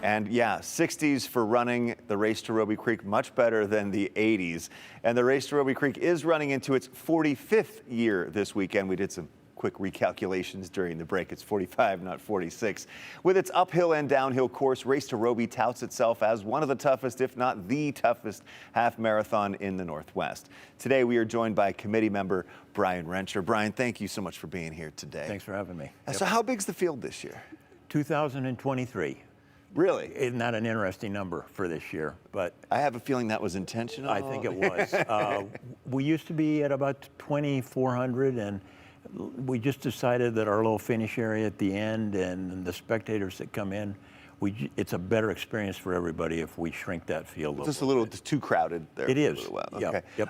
And yeah, 60s for running the Race to Robie Creek, much better than the 80s. And the Race to Robie Creek is running into its 45th year this weekend. We did some quick recalculations during the break. It's 45, not 46. With its uphill and downhill course, Race to Robie touts itself as one of the toughest, if not the toughest, half marathon in the Northwest. Today, we are joined by committee member Brian Renscher. Brian, thank you so much for being here today. Thanks for having me. So how big's the field this year? 2023. Really? Isn't that an interesting number for this year? But I have a feeling that was intentional. I think it was. We used to be at about 2,400, and we just decided that our little finish area at the end and the spectators that come in, it's a better experience for everybody if we shrink that field. Just a little too crowded there. It is. Okay. Yep.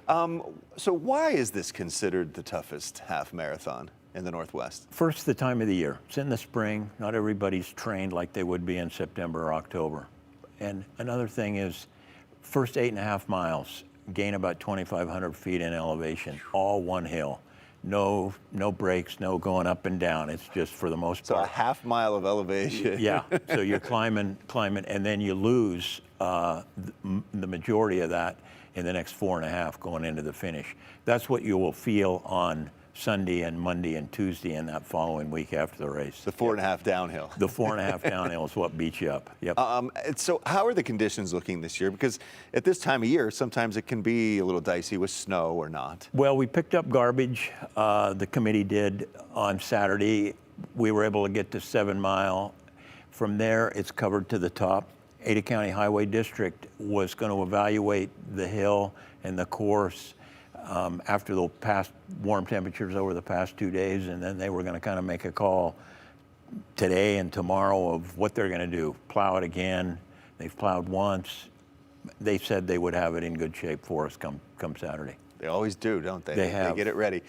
So why is this considered the toughest half marathon in the Northwest? First, the time of the year. It's in the spring. Not everybody's trained like they would be in September or October. And another thing is, first 8.5 miles, gain about 2,500 feet in elevation, all one hill. No breaks, no going up and down. It's just for the most part. So a half mile of elevation. Yeah, so you're climbing, and then you lose the majority of that in the next 4.5 going into the finish. That's what you will feel on Sunday and Monday and Tuesday and that following week after the race. The 4.5 downhill. The 4.5 downhill is what beats you up. Yep. So how are the conditions looking this year? Because at this time of year, sometimes it can be a little dicey with snow or not. Well, we picked up garbage. The committee did on Saturday. We were able to get to 7 Mile. From there, it's covered to the top. Ada County Highway District was going to evaluate the hill and the course after the past warm temperatures over the past 2 days, and then they were going to kind of make a call today and tomorrow of what they're going to do. Plow it again. They've plowed once. They said they would have it in good shape for us come Saturday. They always do, don't they? They have. They get it ready.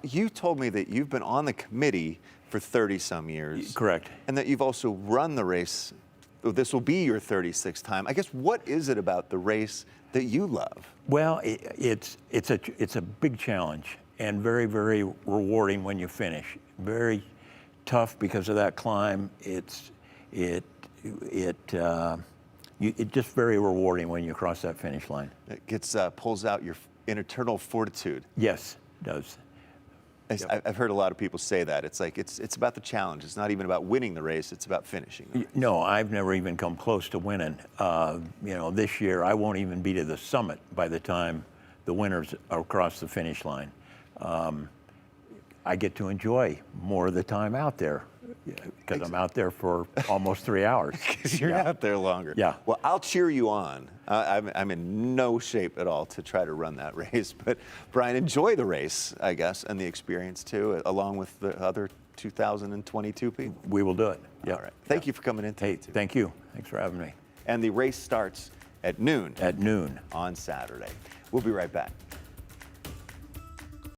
You told me that you've been on the committee for 30-some years. Correct. And that you've also run the race. This will be your 36th time. I guess, what is it about the race that you love? Well, it's a big challenge and very, very rewarding when you finish. Very tough because of that climb. It's just very rewarding when you cross that finish line. It gets pulls out your internal fortitude. Yes, it does. Yep. I've heard a lot of people say that. It's like it's about the challenge. It's not even about winning the race. It's about finishing the race. No, I've never even come close to winning. This year I won't even be to the summit by the time the winners are across the finish line. I get to enjoy more of the time out there because I'm out there for almost 3 hours. Because you're out there longer. Yeah. Well, I'll cheer you on. I'm in no shape at all to try to run that race. But, Brian, enjoy the race, I guess, and the experience, too, along with the other 2022 people. We will do it. Yep. All right. Thank you for coming in today. Hey, thank you. Thanks for having me. And the race starts at noon. At noon. On Saturday. We'll be right back.